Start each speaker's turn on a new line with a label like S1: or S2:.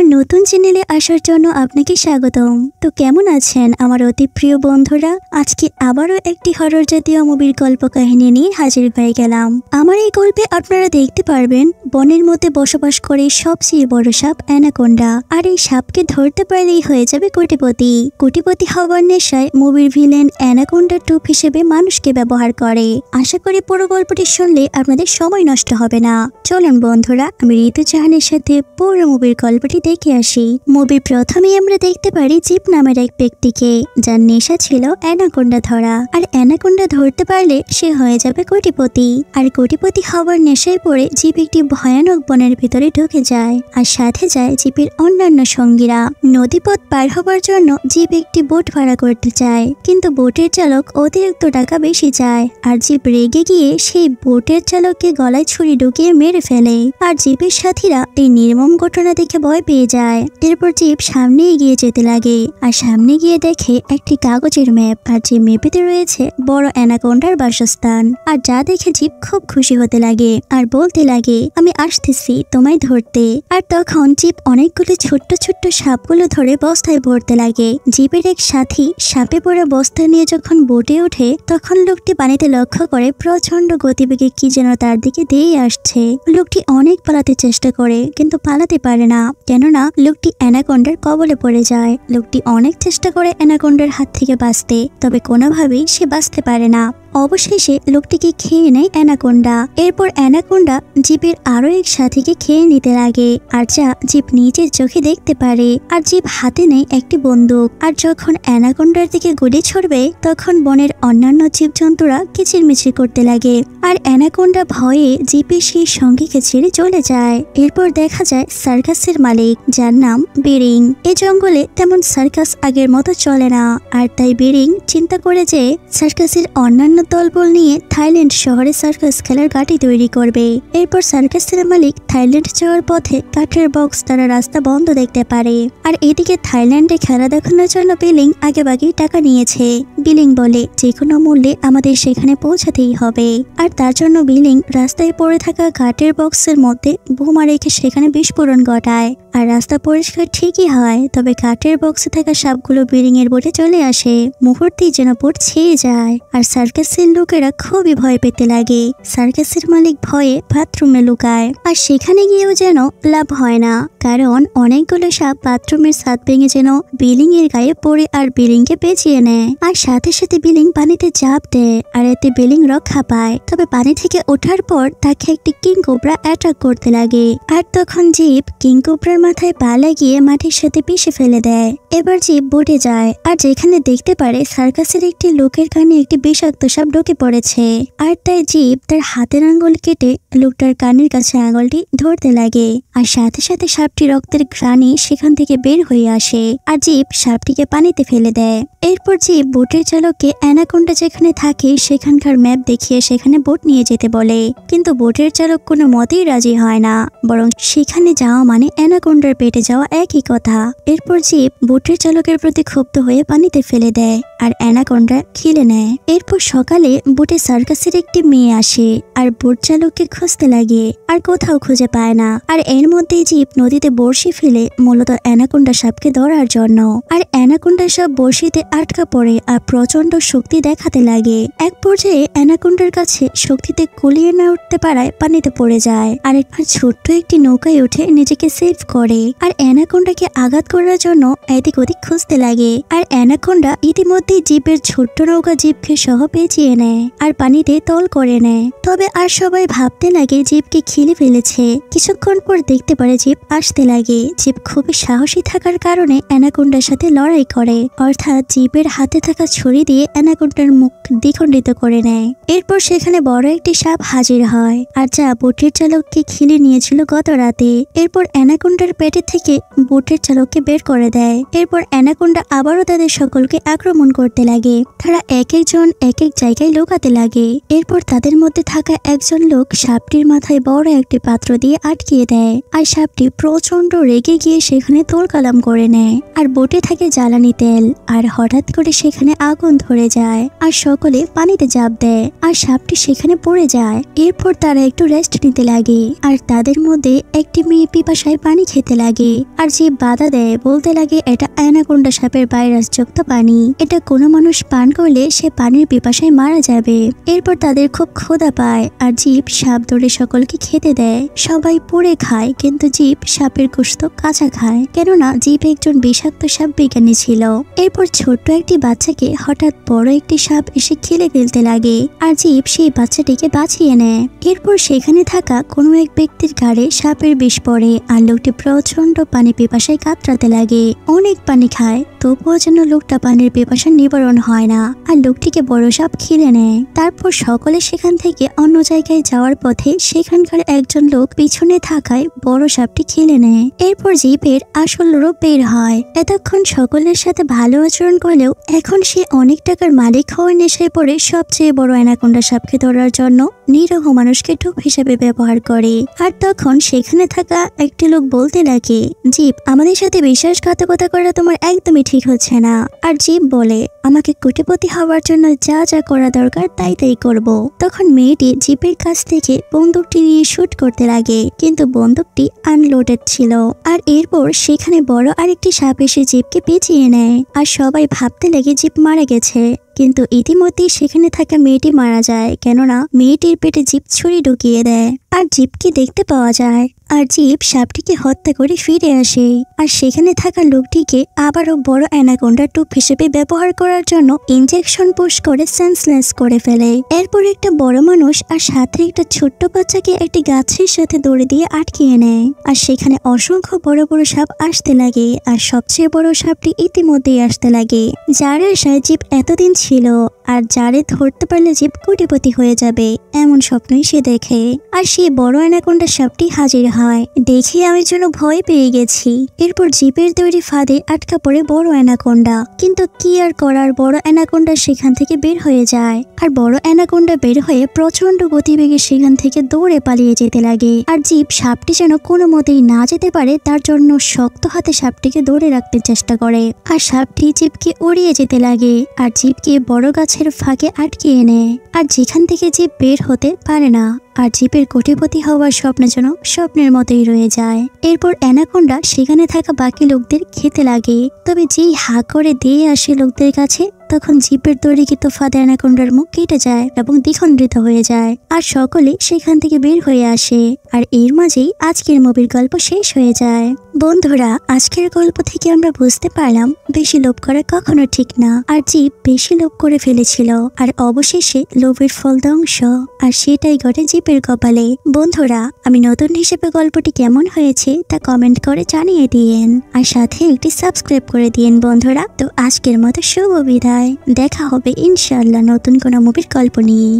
S1: আমার নতুন চ্যানেলে আসার জন্য আপনাকে স্বাগতম। তো কেমন আছেন আমার অতি প্রিয় বন্ধুরা? আজকে আবারও একটি হরর জাতীয় মুভির গল্প কাহিনী নিয়ে হাজির হয়ে গেলাম। আমার এই গল্পে আপনারা দেখতে পারবেন বনের মধ্যে বসবাস করে সবচেয়ে বড় সাপ অ্যানাকোন্ডা। আর এই সাপকে ধরতে পারলেই হয়ে যাবে কোটিপতি। কোটিপতি হওয়ার নেশায় মুভির ভিলেন অ্যানাকোন্ডা টুপ হিসেবে মানুষকে ব্যবহার করে। আশা করি পুরো গল্পটি শুনলে আপনাদের সময় নষ্ট হবে না। চলুন বন্ধুরা, আমি ঋতু জাহানের সাথে পুরো মুভির গল্পটি দেখে আসি। মুভির প্রথমেই আমরা দেখতে পারি জিপ নামের এক ব্যক্তিকে, যার নেশা ছিল অ্যানাকোন্ডা ধরা। আর অ্যানাকোন্ডা ধরতে পারলে সে হয়ে যাবে কোটিপতি। আর কোটিপতি হওয়ার নেশায় পড়ে জিপ একটি ভয়ানক বনের ভিতরে ঢুকে যায়। আর সাথে যায় জিপের অন্যান্য সঙ্গীরা। নদীপথ পার হবার জন্য জিপ একটি বোট ভাড়া করতে চায়, কিন্তু বোটের চালক অতিরিক্ত টাকা বেশি চায়। আর জিপ রেগে গিয়ে সেই বোটের চালককে গলায় ছুরি ঢুকিয়ে মেরে ফেলে। আর জিপের সাথীরা এই নির্মম ঘটনা দেখে ভয় পেয়ে যায়। এরপর জিপ সামনে এগিয়ে যেতে লাগে। আর সামনে গিয়ে দেখে একটি কাগজের ম্যাপ। আর যে ম্যাপেতে রয়েছে বড় অ্যানাকোন্ডার বাসস্থান। আর যা দেখে জিপ খুব খুশি হতে লাগে আর বলতে লাগে, আমি আসতেছি তোমায় ধরতে। আর তখন জিপ অনেকগুলো ছোট্ট ছোট্ট সাপগুলো ধরে বস্তায় ভরতে লাগে। জিপের এক সাথী সাপে পড়া বস্তা নিয়ে যখন বোটে ওঠে, তখন লোকটি পানিতে লক্ষ্য করে প্রচন্ড গতিবেগে কি যেন তার দিকে দিয়ে আসছে। লোকটি অনেক পালাতে চেষ্টা করে, কিন্তু পালাতে পারে না, কেননা লোকটি অ্যানাকোন্ডার কবলে পড়ে যায়। লোকটি অনেক চেষ্টা করে অ্যানাকোন্ডার হাত থেকে বাঁচতে, তবে কোনোভাবেই সে বাঁচতে পারে না। অবশেষে লোকটিকে খেয়ে নেয় অ্যানাকোন্ডা। এরপর অ্যানাকোন্ডা জিপের আরো এক সাথীকে খেয়ে নিতে লাগে, আর যা জিপ নিজের চোখে দেখতে পারে। আর জিপ হাতে নেয় একটি বন্দুক। আর যখন অ্যানাকোন্ডার দিকে গুলি ছড়বে, তখন বনের অন্যান্য জীবজন্তুরা কিচিরমিচির করতে লাগে। আর অ্যানাকোন্ডা ভয়ে জিপের সেই সঙ্গীকে ছেড়ে চলে যায়। এরপর দেখা যায় সার্কাসের মালিক, যার নাম বেরিং। এই জঙ্গলে তেমন সার্কাস আগের মতো চলে না। আর তাই বেরিং চিন্তা করে যে সার্কাসের অন্যান্য দলবল নিয়ে থাইল্যান্ড শহরে সার্কাস খেলার ঘাঁটি তৈরি করবে। এরপর সার্কাসের মালিক থাইল্যান্ড যাওয়ার পথে কাঠের বক্স দ্বারা রাস্তা বন্ধ দেখতে পারে। আর এদিকে থাইল্যান্ডে খেলা দেখানোর জন্য বিলিং আগেভাগেই টাকা নিয়েছে। বিলিং বলে, যে কোনো মূল্যে আমাদের সেখানে পৌঁছাতেই হবে। আর তার জন্য বিলিং রাস্তায় পড়ে থাকা কাঠের বক্সের মধ্যে বোমা রেখে সেখানে বিস্ফোরণ ঘটায়। আর রাস্তা পরিষ্কার ঠিকই হয়, তবে কাঠের বক্সে থাকা সাপগুলো বিলিং এর বোটে চলে আসে। মুহূর্তেই যেন বোট ছেয়ে যায়। আর সার্কাসের লোকেরা খুবই ভয় পেতে লাগে। সার্কাসের মালিক ভয়ে বাথরুমে লুকায়। আর সেখানে গিয়েও যেন লাভ হয় না, কারণ অনেকগুলো সাপ বাথরুমের ছাদ ভেঙে যেন বিলিং এর গায়ে পড়ে আর বিলিং কে পেঁচিয়ে নেয়। আর সাথে সাথে বিলিং পানিতে চাপ দেয়, আর এতে বিলিং রক্ষা পায়। তবে পানি থেকে ওঠার পর তাকে একটি কিং কোবরা অ্যাটাক করতে লাগে। আর তখন জিপ কিং কোবরার মাথায় পা লাগিয়ে মাটির সাথে পিষে ফেলে দেয়। এবার জিপ বোটে যায়, আর যেখানে দেখতে পারে সার্কাসের একটি লোকের কানে একটি বিষাক্ত সাপ ঢুকে পড়েছে। আর তাই জিপ তার হাতের আঙ্গুল কেটে লোকটার কানের কাছে আঙুলটি ধরতে লাগে। আর সাথে সাথে সাপটি রক্তের ঘ্রাণে সেখান থেকে বের হয়ে আসে। আর জিপ সাপটিকে পানিতে ফেলে দেয়। এরপর জিপ বোটের চালককে অ্যানাকোন্ডা যেখানে থাকে সেখানকার ম্যাপ দেখিয়ে সেখানে বোট নিয়ে যেতে বলে, কিন্তু বোটের চালক কোনো মতেই রাজি হয় না, বরং সেখানে যাওয়া মানে অ্যানাকোন্ডার পেটে যাওয়া একই কথা। এরপর জিপ বোটের চালকের প্রতি ক্ষুব্ধ হয়ে পানিতে ফেলে দেয়, আর অ্যানাকোন্ডা খেলে নেয়। এরপর সকালে বোটে সার্কাসের একটি মেয়ে আসে, আর বোট চালককে খুঁজতে লাগে, আর কোথাও খুঁজে পায় না। আর এর মধ্যেই জিপ নদীতে বড়শি ফেলে মূলত অ্যানাকোন্ডা সাপকে ধরার জন্য। আর অ্যানাকোন্ডা সাপ বড়শিতে আটকা পড়ে আর প্রচন্ড শক্তি দেখাতে লাগে। এক পর্যায়ে অ্যানাকোন্ডার কাছে শক্তিতে কুলিয়ে না উঠতে পারায় পানিতে পড়ে যায়। আর একবার ছোট্ট একটি নৌকায় উঠে নিজেকে সেভ করে। আর অ্যানাকোন্ডাকে আঘাত করার জন্য এদিক ওদিক খুঁজতে লাগে। আর অ্যানাকোন্ডা ইতিমধ্যেই জিপের ছোট্ট নৌকা জিপকে সহ পেঁচিয়ে নেয় আর পানিতে তল করে নেয়। তবে আর সবাই ভাবতে লাগে জিপকে খিলে ফেলেছে। কিছুক্ষণ পর দেখতে পারে জিপ আসতে লাগে। জিপ খুবই সাহসী থাকার কারণে অ্যানাকোন্ডার সাথে লড়াই করে, অর্থাৎ জিপের হাতে থাকা ছুরি দিয়ে অ্যানাকোন্ডার মুখ দ্বিখণ্ডিত করে নেয়। এরপর সেখানে বড় একটি সাপ হাজির হয়, আর যা বোটের চালককে খিলে নিয়েছিল গত রাতে। এরপর অ্যানাকোন্ডার পেটে থেকে বোটের চালককে বের করে দেয়। এরপর অ্যানাকোন্ডা আবারও তাদের সকলকে আক্রমণ করতে লাগে। তারা এক একজন এক এক জায়গায় জায়গায় লুকাতে লাগে। এরপর তাদের মধ্যে থাকা একজন লোক সাপটির মাথায় বড় একটি পাত্র দিয়ে আটকিয়ে দেয়, আর সাপটি প্রচন্ড রেগে গিয়ে সেখানে তোলকালাম করে নেয়। আর বোটে থাকে জ্বালানি তেল, আর হঠাৎ করে সেখানে আগুন ধরে যায়, আর সকলে পানিতে ঝাঁপ দেয়, আর সাপটি সেখানে পড়ে যায়। এরপর তারা একটু রেস্ট নিতে লাগে, আর তাদের মধ্যে একটি মেয়ে পিপাসায় পানি খেতে লাগে। আর যে বাধা দেয়, বলতে লাগে এটা অ্যানাকোন্ডা সাপের ভাইরাসযুক্ত পানি, এটা কোনো মানুষ পান করলে সে পানির পিপাসায় মারা যাবে। এরপর তাদের খুব ক্ষুধা পায়, আর জীব সাপ ধরে সকলকে খেতে দেয়। সবাই পুড়ে খায়, কিন্তু জীব সাপের গোশত কাঁচা খায়, কেননা জীব একজন বিষাক্ত সাপ বিজ্ঞানী ছিল। এরপর ছোট্ট একটি বাচ্চাকে হঠাৎ বড় একটি সাপ এসে খেলে ফেলতে লাগে, আর জীব সেই বাচ্চাটিকে বাঁচিয়ে নেয়। এরপর সেখানে থাকা কোনো এক ব্যক্তির ঘাড়ে সাপের বিষ পড়ে, আর লোকটি প্রচন্ড পানি পিপাসায় কাতরাতে লাগে। অনেক পানি খায়, তবুও যেন লোকটা পানির পিপাসা নিবারণ হয় না, আর লোকটিকে বড় সাপ খেলে নেয়। তারপর সকলে সেখান থেকে অন্য জায়গায় যাওয়ার পথে সেখানকার একজন লোক পিছনে থাকায় বড় সাপটি খেলে নেয়। এরপর জীবের আসল রূপ বের হয়। এতক্ষণ সকলের সাথে ভালো আচরণ করলেও এখন সে অনেক টাকার মালিক হওয়ার নেশায় পড়ে সবচেয়ে বড় অ্যানাকোন্ডা সাপকে ধরার জন্য নিরীহ মানুষকে ঢোক হিসেবে ব্যবহার করে। আর তখন সেখানে থাকা একটি লোক বলতে লাগে, জীব, আমাদের সাথে বিশ্বাসঘাতকতা করা তোমার একদমই ঠিক হচ্ছে না। আর জীব বলে, আমাকে কোটিপতি হওয়ার জন্য যা যা করা দরকার তাই তাই করব। তখন মেয়েটি জীবের কাছ থেকে বন্দুকটি নিয়ে শুট করতে লাগে, কিন্তু বন্দুকটি আনলোডেড ছিল। আর এরপর সেখানে বড় আরেকটি সাপ এসে জীবকে পেঁচিয়ে নেয়, আর সবাই ভাবতে লাগে জীব মারা গেছে। কিন্তু ইতিমধ্যেই সেখানে থাকা মেয়েটি মারা যায়, কেননা মেয়েটির পেটে জীব ছুরি ঢুকিয়ে দেয়। আর জীবকে দেখতে পাওয়া যায়, আর জীব সাপটিকে হত্যা করে ফিরে আসে। আর সেখানে থাকা লোকটিকে আবারও বড় অ্যানাকোন্ডা টুপ হিসেবে ব্যবহার করার জন্য ইনজেকশন পুশ করে সেন্সলেস করে ফেলে। এরপর একটা বড় মানুষ আর সাথে একটা ছোট্ট বাচ্চাকে একটি গাছের সাথে দড়ি দিয়ে আটকিয়ে নেয়, আর সেখানে অসংখ্য বড় বড় সাপ আসতে লাগে। আর সবচেয়ে বড় সাপটি ইতিমধ্যেই আসতে লাগে, যার আশায় জীব এতদিন ছিল, আর যারে ধরতে পারলে জীব কোটিপতি হয়ে যাবে এমন স্বপ্নই সে দেখে। আর সে বড় অ্যানাকোন্ডা সাপটি হাজির হয়, দেখে আমি যেন ভয় পেয়ে গেছি। এরপর জীবের তৈরি ফাঁদে আটকা পড়ে বড় অ্যানাকোন্ডা, কিন্তু কি আর করার, বড় অ্যানাকোন্ডা সেখান থেকে বের হয়ে যায়। আর বড় অ্যানাকোন্ডা বের হয়ে প্রচন্ড গতিবেগে সেখান থেকে দৌড়ে পালিয়ে যেতে লাগে। আর জীব সাপটি যেন কোনো মতেই না যেতে পারে তার জন্য শক্ত হাতে সাপটিকে ধরে রাখতে চেষ্টা করে। আর সাপটি জীবকে উড়িয়ে যেতে লাগে, আর জীবকে বড় গাছের ফাঁকে আটকিয়ে নেয়, আর যেখান থেকে জীব বের হতে পারে না। আর জীবের কোটিপতি হওয়ার স্বপ্ন যেন স্বপ্নের মতোই রয়ে যায়। এরপর অ্যানাকোন্ডা সেখানে থাকা বাকি লোকদের খেতে লাগে, তবে যেই হা করে দিয়ে আসে লোকদের কাছে, তখন জীবের তৈরিকৃত ফাঁদে অ্যানাকোন্ডার মুখ কেটে যায় এবং দ্বিখণ্ডিত হয়ে যায়, আর সকলে সেখান থেকে বের হয়ে আসে। আর এর মাঝেই আজকের মুভির গল্প শেষ হয়ে যায়। বন্ধুরা, আজকের গল্প থেকে আমরা বুঝতে পারলাম বেশি লোভ করা কখনো ঠিক না, আর জীব বেশি লোভ করে ফেলেছিল, আর অবশেষে লোভের ফল ধ্বংস, আর সেটাই ঘটে জীবের কপালে। বন্ধুরা, আমি নতুন হিসেবে গল্পটি কেমন হয়েছে তা কমেন্ট করে জানিয়ে দিয়েন, আর সাথে একটি সাবস্ক্রাইব করে দিয়েন বন্ধুরা। তো আজকের মতো শুভ বিদায়, দেখা হবে ইনশাআল্লাহ নতুন কোনো মুভির গল্প নিয়ে।